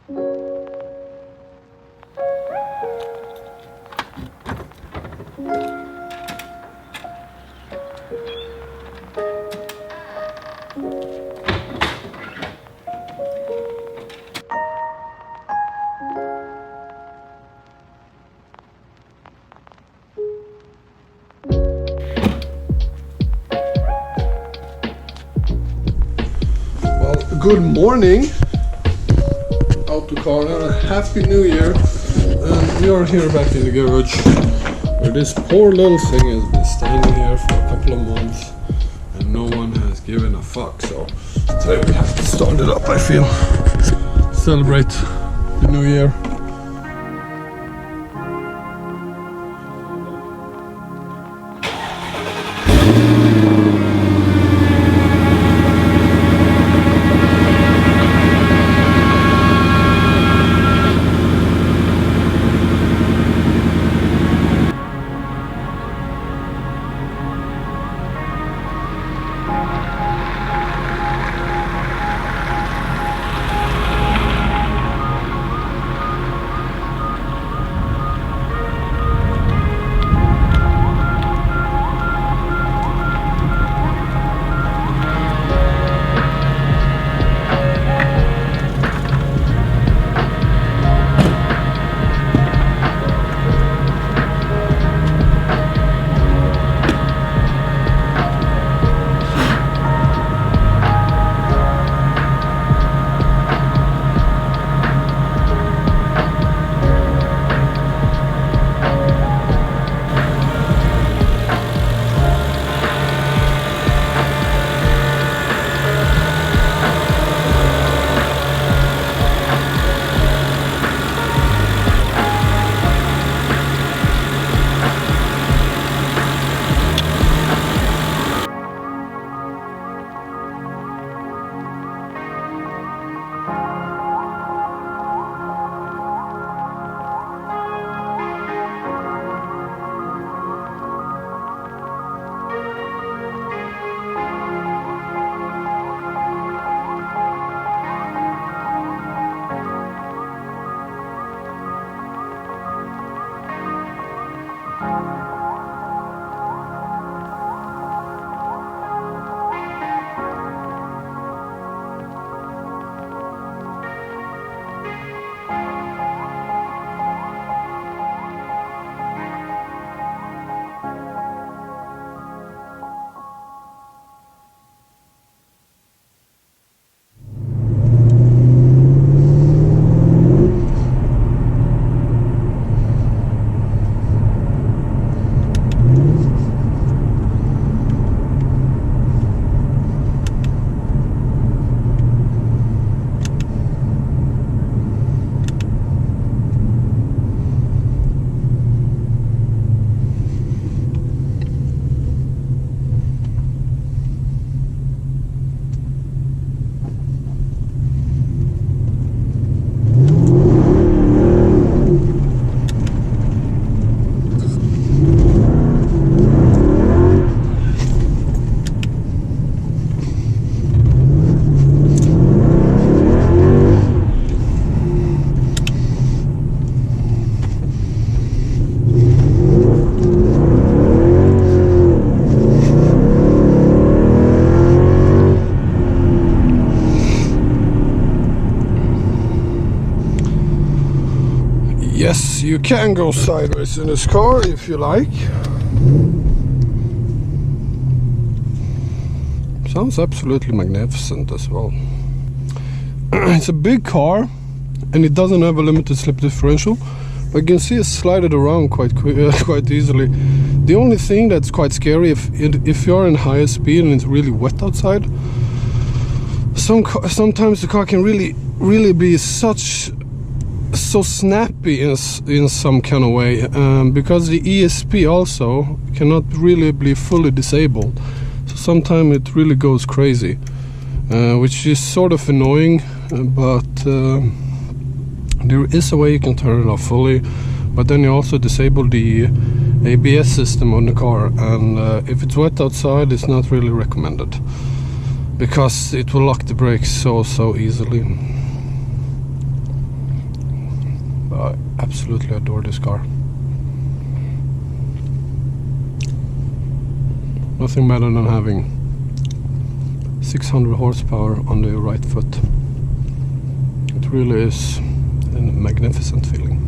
Good morning, Autocar, Happy New Year. And we are here back in the garage where this poor little thing has been standing here for a couple of months and no one has given a fuck. So today we have to start it up, I feel. Celebrate the new year. Yes, you can go sideways in this car if you like. Sounds absolutely magnificent as well. It's a big car and it doesn't have a limited slip differential, but you can see it slide it around quite easily. The only thing that's quite scary, if you're in higher speed and it's really wet outside, sometimes the car can really be so snappy in some kind of way, because the ESP also cannot really be fully disabled, so sometimes it really goes crazy, which is sort of annoying, but there is a way you can turn it off fully, but then you also disable the ABS system on the car, and if it's wet outside it's not really recommended because it will lock the brakes so easily. but I absolutely adore this car. Nothing better than having 600 horsepower on the right foot. It really is a magnificent feeling.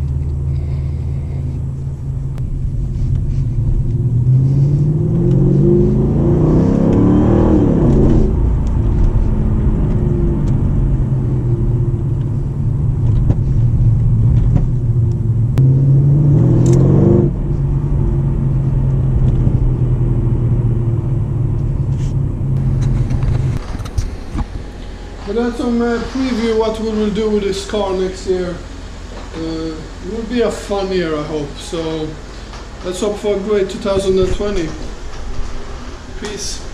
But that's some preview what we will do with this car next year. It will be a fun year, I hope. So let's hope for a great 2020. Peace.